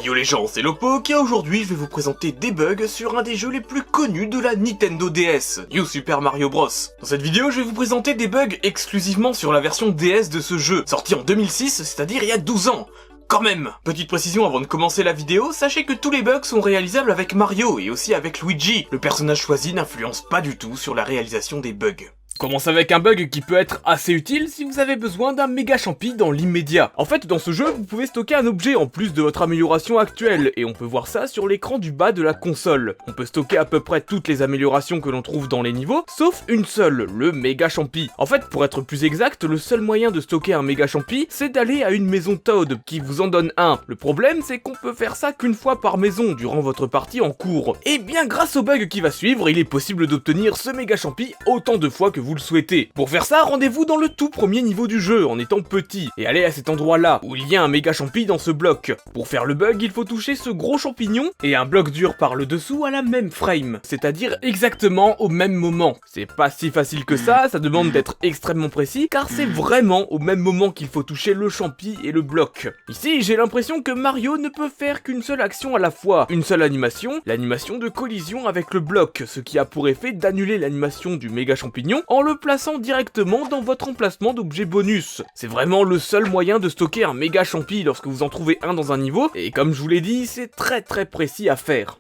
Yo les gens, c'est Lowpoke et aujourd'hui je vais vous présenter des bugs sur un des jeux les plus connus de la Nintendo DS, New Super Mario Bros. Dans cette vidéo, je vais vous présenter des bugs exclusivement sur la version DS de ce jeu, sorti en 2006, c'est-à-dire il y a 12 ans. Quand même! Petite précision avant de commencer la vidéo, sachez que tous les bugs sont réalisables avec Mario et aussi avec Luigi. Le personnage choisi n'influence pas du tout sur la réalisation des bugs. Commence avec un bug qui peut être assez utile si vous avez besoin d'un méga champi dans l'immédiat. En fait, dans ce jeu, vous pouvez stocker un objet en plus de votre amélioration actuelle, et on peut voir ça sur l'écran du bas de la console. On peut stocker à peu près toutes les améliorations que l'on trouve dans les niveaux, sauf une seule, le méga champi. En fait, pour être plus exact, le seul moyen de stocker un méga champi, c'est d'aller à une maison Toad, qui vous en donne un. Le problème, c'est qu'on peut faire ça qu'une fois par maison, durant votre partie en cours. Et bien grâce au bug qui va suivre, il est possible d'obtenir ce méga champi autant de fois que vous le souhaitez. Pour faire ça, rendez-vous dans le tout premier niveau du jeu, en étant petit, et allez à cet endroit-là, où il y a un méga champi dans ce bloc. Pour faire le bug, il faut toucher ce gros champignon, et un bloc dur par le dessous à la même frame, c'est-à-dire exactement au même moment. C'est pas si facile que ça demande d'être extrêmement précis, car c'est vraiment au même moment qu'il faut toucher le champi et le bloc. Ici, j'ai l'impression que Mario ne peut faire qu'une seule action à la fois, une seule animation, l'animation de collision avec le bloc, ce qui a pour effet d'annuler l'animation du méga champignon en le plaçant directement dans votre emplacement d'objet bonus. C'est vraiment le seul moyen de stocker un méga champi lorsque vous en trouvez un dans un niveau, et comme je vous l'ai dit, c'est très précis à faire.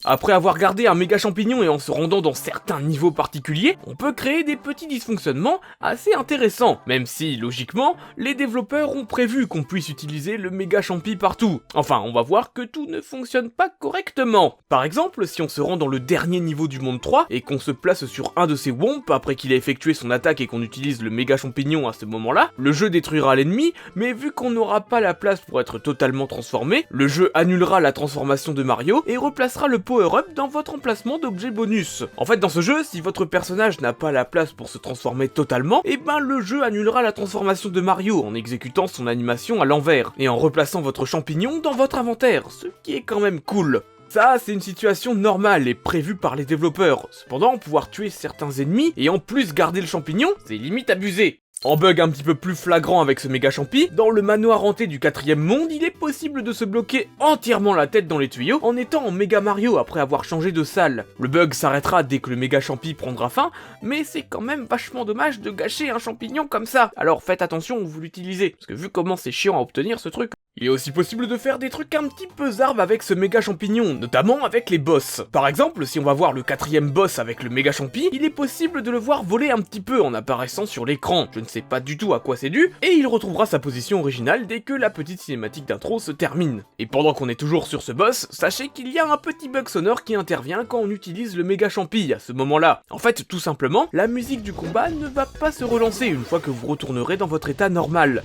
Après avoir gardé un méga champignon et en se rendant dans certains niveaux particuliers, on peut créer des petits dysfonctionnements assez intéressants, même si, logiquement, les développeurs ont prévu qu'on puisse utiliser le méga champi partout. Enfin, on va voir que tout ne fonctionne pas correctement. Par exemple, si on se rend dans le dernier niveau du monde 3 et qu'on se place sur un de ces Womps après qu'il a effectué son attaque et qu'on utilise le méga champignon à ce moment-là, le jeu détruira l'ennemi, mais vu qu'on n'aura pas la place pour être totalement transformé, le jeu annulera la transformation de Mario et replacera le power-up dans votre emplacement d'objet bonus. En fait, dans ce jeu, si votre personnage n'a pas la place pour se transformer totalement, et ben le jeu annulera la transformation de Mario en exécutant son animation à l'envers, et en replaçant votre champignon dans votre inventaire, ce qui est quand même cool. Ça, c'est une situation normale et prévue par les développeurs. Cependant, pouvoir tuer certains ennemis et en plus garder le champignon, c'est limite abusé. En bug un petit peu plus flagrant avec ce méga champi, dans le manoir hanté du 4ème monde, il est possible de se bloquer entièrement la tête dans les tuyaux en étant en méga Mario après avoir changé de salle. Le bug s'arrêtera dès que le méga champi prendra fin, mais c'est quand même vachement dommage de gâcher un champignon comme ça. Alors faites attention où vous l'utilisez, parce que vu comment c'est chiant à obtenir ce truc. Il est aussi possible de faire des trucs un petit peu zarb avec ce méga champignon, notamment avec les boss. Par exemple, si on va voir le 4ème boss avec le méga champi, il est possible de le voir voler un petit peu en apparaissant sur l'écran. Je ne sais pas du tout à quoi c'est dû, et il retrouvera sa position originale dès que la petite cinématique d'intro se termine. Et pendant qu'on est toujours sur ce boss, sachez qu'il y a un petit bug sonore qui intervient quand on utilise le méga champi à ce moment-là. En fait, tout simplement, la musique du combat ne va pas se relancer une fois que vous retournerez dans votre état normal.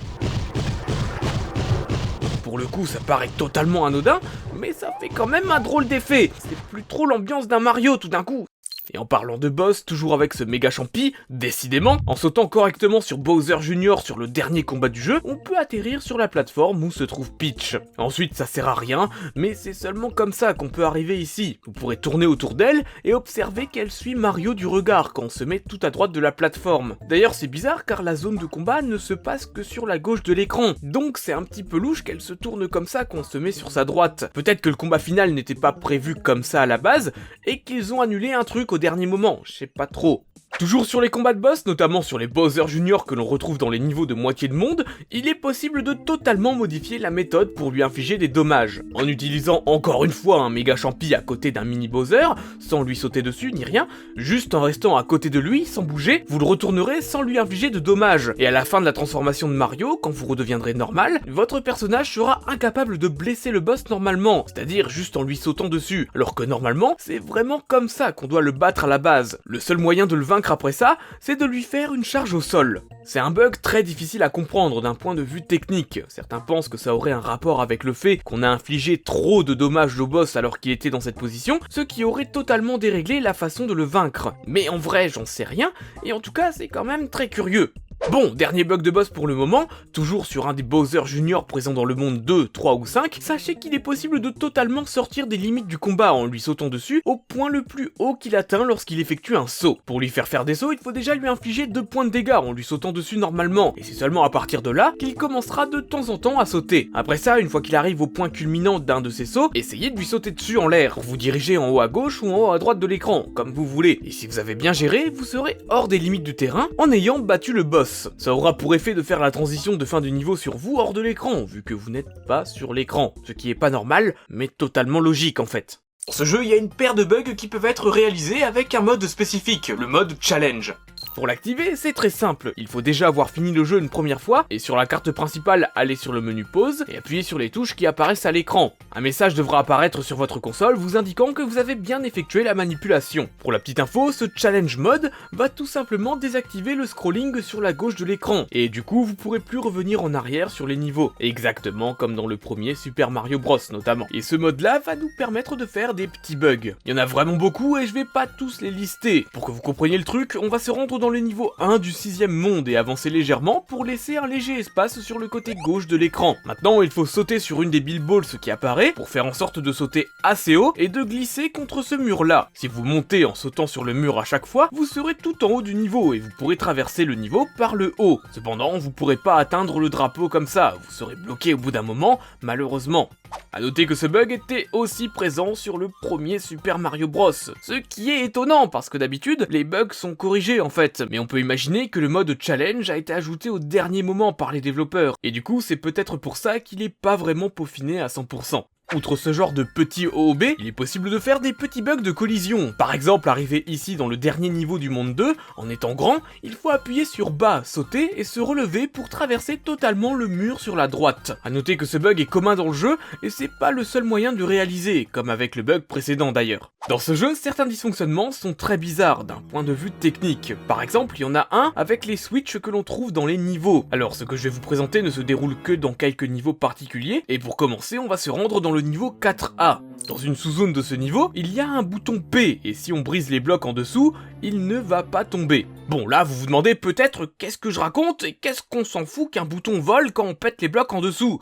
Pour le coup, ça paraît totalement anodin, mais ça fait quand même un drôle d'effet. C'est plus trop l'ambiance d'un Mario tout d'un coup. Et en parlant de boss, toujours avec ce méga champi, décidément, en sautant correctement sur Bowser Jr. sur le dernier combat du jeu, on peut atterrir sur la plateforme où se trouve Peach. Ensuite, ça sert à rien, mais c'est seulement comme ça qu'on peut arriver ici. Vous pourrez tourner autour d'elle et observer qu'elle suit Mario du regard quand on se met tout à droite de la plateforme. D'ailleurs, c'est bizarre car la zone de combat ne se passe que sur la gauche de l'écran, donc c'est un petit peu louche qu'elle se tourne comme ça quand on se met sur sa droite. Peut-être que le combat final n'était pas prévu comme ça à la base, et qu'ils ont annulé un truc au dernier moment, je sais pas trop. Toujours sur les combats de boss, notamment sur les Bowser Jr. que l'on retrouve dans les niveaux de moitié de monde, il est possible de totalement modifier la méthode pour lui infliger des dommages. En utilisant encore une fois un méga champi à côté d'un mini Bowser, sans lui sauter dessus ni rien, juste en restant à côté de lui, sans bouger, vous le retournerez sans lui infliger de dommages. Et à la fin de la transformation de Mario, quand vous redeviendrez normal, votre personnage sera incapable de blesser le boss normalement, c'est-à-dire juste en lui sautant dessus, alors que normalement, c'est vraiment comme ça qu'on doit le battre à la base. Le seul moyen de le vaincre après ça, c'est de lui faire une charge au sol. C'est un bug très difficile à comprendre d'un point de vue technique. Certains pensent que ça aurait un rapport avec le fait qu'on a infligé trop de dommages au boss alors qu'il était dans cette position, ce qui aurait totalement déréglé la façon de le vaincre. Mais en vrai, j'en sais rien, et en tout cas, c'est quand même très curieux. Bon, dernier bug de boss pour le moment, toujours sur un des Bowser Junior présents dans le monde 2, 3 ou 5, sachez qu'il est possible de totalement sortir des limites du combat en lui sautant dessus au point le plus haut qu'il atteint lorsqu'il effectue un saut. Pour lui faire des sauts, il faut déjà lui infliger 2 points de dégâts en lui sautant dessus normalement, et c'est seulement à partir de là qu'il commencera de temps en temps à sauter. Après ça, une fois qu'il arrive au point culminant d'un de ses sauts, essayez de lui sauter dessus en l'air, pour vous diriger en haut à gauche ou en haut à droite de l'écran, comme vous voulez, et si vous avez bien géré, vous serez hors des limites du terrain en ayant battu le boss. Ça aura pour effet de faire la transition de fin de niveau sur vous hors de l'écran, vu que vous n'êtes pas sur l'écran, ce qui est pas normal, mais totalement logique en fait. Dans ce jeu, il y a une paire de bugs qui peuvent être réalisés avec un mode spécifique, le mode challenge. Pour l'activer, c'est très simple, il faut déjà avoir fini le jeu une première fois, et sur la carte principale, aller sur le menu pause, et appuyer sur les touches qui apparaissent à l'écran. Un message devra apparaître sur votre console vous indiquant que vous avez bien effectué la manipulation. Pour la petite info, ce challenge mode va tout simplement désactiver le scrolling sur la gauche de l'écran, et du coup vous pourrez plus revenir en arrière sur les niveaux, exactement comme dans le premier Super Mario Bros notamment. Et ce mode là va nous permettre de faire des petits bugs. Il y en a vraiment beaucoup et je vais pas tous les lister. Pour que vous compreniez le truc, on va se rendre dans le niveau 1 du 6ème monde et avancer légèrement pour laisser un léger espace sur le côté gauche de l'écran. Maintenant, il faut sauter sur une des Bill Balls qui apparaît pour faire en sorte de sauter assez haut et de glisser contre ce mur là. Si vous montez en sautant sur le mur à chaque fois, vous serez tout en haut du niveau et vous pourrez traverser le niveau par le haut. Cependant, vous pourrez pas atteindre le drapeau comme ça, vous serez bloqué au bout d'un moment, malheureusement. A noter que ce bug était aussi présent sur le premier Super Mario Bros, ce qui est étonnant parce que d'habitude, les bugs sont corrigés en fait, mais on peut imaginer que le mode challenge a été ajouté au dernier moment par les développeurs, et du coup c'est peut-être pour ça qu'il est pas vraiment peaufiné à 100%. Outre ce genre de petits OOB, il est possible de faire des petits bugs de collision. Par exemple, arriver ici dans le dernier niveau du monde 2, en étant grand, il faut appuyer sur bas, sauter et se relever pour traverser totalement le mur sur la droite. A noter que ce bug est commun dans le jeu, et c'est pas le seul moyen de le réaliser, comme avec le bug précédent d'ailleurs. Dans ce jeu, certains dysfonctionnements sont très bizarres d'un point de vue technique. Par exemple, il y en a un avec les switches que l'on trouve dans les niveaux. Alors ce que je vais vous présenter ne se déroule que dans quelques niveaux particuliers, et pour commencer, on va se rendre dans le niveau 4A. Dans une sous-zone de ce niveau, il y a un bouton P, et si on brise les blocs en dessous, il ne va pas tomber. Bon, là, vous vous demandez peut-être qu'est-ce que je raconte, et qu'est-ce qu'on s'en fout qu'un bouton vole quand on pète les blocs en dessous.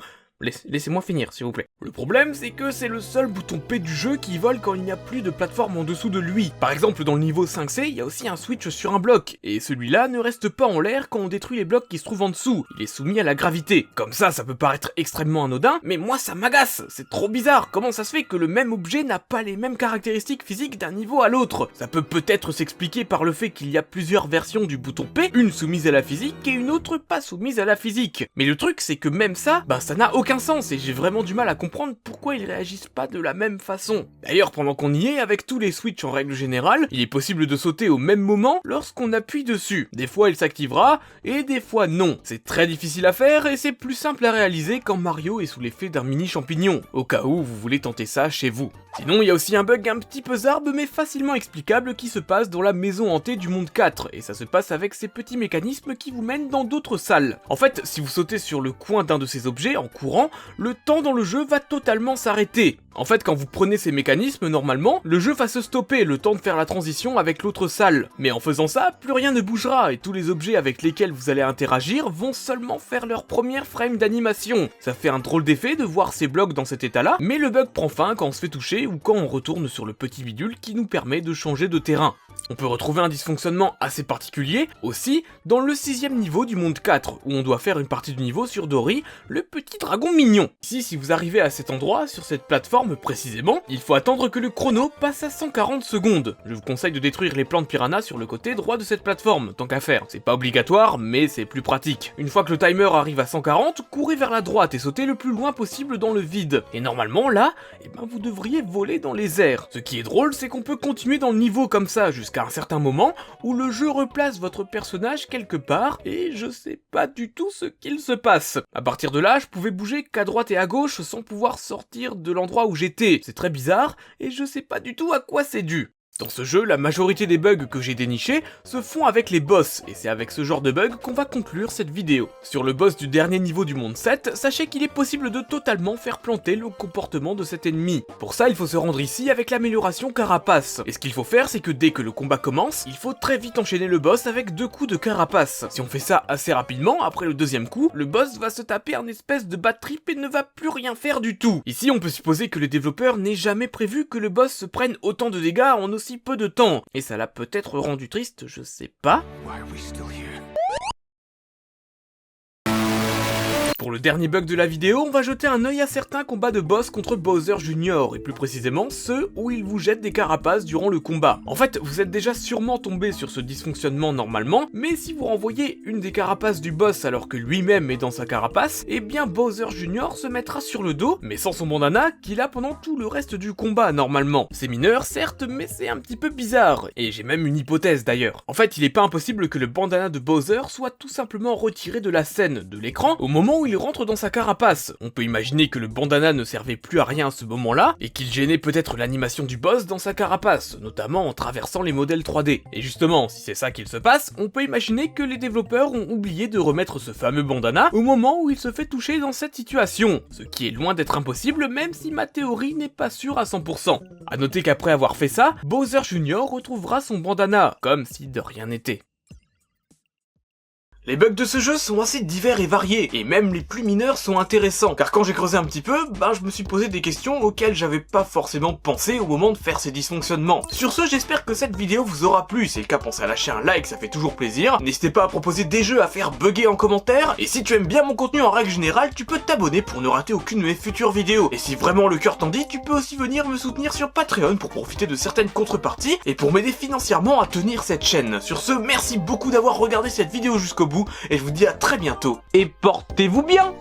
Laissez-moi finir, s'il vous plaît. Le problème, c'est que c'est le seul bouton P du jeu qui vole quand il n'y a plus de plateforme en dessous de lui. Par exemple, dans le niveau 5C, il y a aussi un switch sur un bloc, et celui-là ne reste pas en l'air quand on détruit les blocs qui se trouvent en dessous. Il est soumis à la gravité. Comme ça peut paraître extrêmement anodin, mais moi ça m'agace. C'est trop bizarre. Comment ça se fait que le même objet n'a pas les mêmes caractéristiques physiques d'un niveau à l'autre? Ça peut peut-être s'expliquer par le fait qu'il y a plusieurs versions du bouton P, une soumise à la physique et une autre pas soumise à la physique. Mais le truc, c'est que même ça, ça n'a aucun sens et j'ai vraiment du mal à comprendre pourquoi ils réagissent pas de la même façon. D'ailleurs, pendant qu'on y est, avec tous les switches en règle générale, il est possible de sauter au même moment lorsqu'on appuie dessus. Des fois il s'activera, et des fois non. C'est très difficile à faire et c'est plus simple à réaliser quand Mario est sous l'effet d'un mini champignon, au cas où vous voulez tenter ça chez vous. Sinon, il y a aussi un bug un petit peu zarbe mais facilement explicable qui se passe dans la maison hantée du monde 4, et ça se passe avec ces petits mécanismes qui vous mènent dans d'autres salles. En fait, si vous sautez sur le coin d'un de ces objets en courant, le temps dans le jeu va totalement s'arrêter. En fait, quand vous prenez ces mécanismes, normalement, le jeu va se stopper le temps de faire la transition avec l'autre salle. Mais en faisant ça, plus rien ne bougera et tous les objets avec lesquels vous allez interagir vont seulement faire leur première frame d'animation. Ça fait un drôle d'effet de voir ces blocs dans cet état-là, mais le bug prend fin quand on se fait toucher ou quand on retourne sur le petit bidule qui nous permet de changer de terrain. On peut retrouver un dysfonctionnement assez particulier aussi dans le 6ème niveau du monde 4, où on doit faire une partie du niveau sur Dory, le petit dragon mignon. Ici, si vous arrivez à cet endroit, sur cette plateforme précisément, il faut attendre que le chrono passe à 140 secondes. Je vous conseille de détruire les plantes piranha sur le côté droit de cette plateforme, tant qu'à faire. C'est pas obligatoire, mais c'est plus pratique. Une fois que le timer arrive à 140, courez vers la droite et sautez le plus loin possible dans le vide. Et normalement, là, vous devriez voler dans les airs. Ce qui est drôle, c'est qu'on peut continuer dans le niveau comme ça, jusqu'à un certain moment où le jeu replace votre personnage quelque part et je sais pas du tout ce qu'il se passe. À partir de là, je pouvais bouger qu'à droite et à gauche sans pouvoir sortir de l'endroit où j'étais. C'est très bizarre et je sais pas du tout à quoi c'est dû. Dans ce jeu, la majorité des bugs que j'ai dénichés se font avec les boss, et c'est avec ce genre de bugs qu'on va conclure cette vidéo. Sur le boss du dernier niveau du monde 7, sachez qu'il est possible de totalement faire planter le comportement de cet ennemi. Pour ça, il faut se rendre ici avec l'amélioration carapace. Et ce qu'il faut faire, c'est que dès que le combat commence, il faut très vite enchaîner le boss avec 2 coups de carapace. Si on fait ça assez rapidement, après le deuxième coup, le boss va se taper un espèce de bad trip et ne va plus rien faire du tout. Ici, on peut supposer que le développeur n'ait jamais prévu que le boss se prenne autant de dégâts en aussi peu de temps. Et ça l'a peut-être rendu triste, je sais pas. Pour le dernier bug de la vidéo, on va jeter un œil à certains combats de boss contre Bowser Jr. et plus précisément ceux où il vous jette des carapaces durant le combat. En fait, vous êtes déjà sûrement tombé sur ce dysfonctionnement normalement, mais si vous renvoyez une des carapaces du boss alors que lui-même est dans sa carapace, eh bien Bowser Jr. se mettra sur le dos, mais sans son bandana qu'il a pendant tout le reste du combat normalement. C'est mineur certes, mais c'est un petit peu bizarre, et j'ai même une hypothèse d'ailleurs. En fait, il est pas impossible que le bandana de Bowser soit tout simplement retiré de la scène, de l'écran, au moment où il rentre dans sa carapace. On peut imaginer que le bandana ne servait plus à rien à ce moment-là, et qu'il gênait peut-être l'animation du boss dans sa carapace, notamment en traversant les modèles 3D. Et justement, si c'est ça qu'il se passe, on peut imaginer que les développeurs ont oublié de remettre ce fameux bandana au moment où il se fait toucher dans cette situation, ce qui est loin d'être impossible même si ma théorie n'est pas sûre à 100%. A noter qu'après avoir fait ça, Bowser Jr. retrouvera son bandana, comme si de rien n'était. Les bugs de ce jeu sont assez divers et variés, et même les plus mineurs sont intéressants, car quand j'ai creusé un petit peu, je me suis posé des questions auxquelles j'avais pas forcément pensé au moment de faire ces dysfonctionnements. Sur ce, j'espère que cette vidéo vous aura plu, si c'est le cas pensez à lâcher un like, ça fait toujours plaisir, n'hésitez pas à proposer des jeux à faire bugger en commentaire, et si tu aimes bien mon contenu en règle générale, tu peux t'abonner pour ne rater aucune de mes futures vidéos, et si vraiment le cœur t'en dit, tu peux aussi venir me soutenir sur Patreon pour profiter de certaines contreparties, et pour m'aider financièrement à tenir cette chaîne. Sur ce, merci beaucoup d'avoir regardé cette vidéo jusqu'au bout, et je vous dis à très bientôt, et portez-vous bien!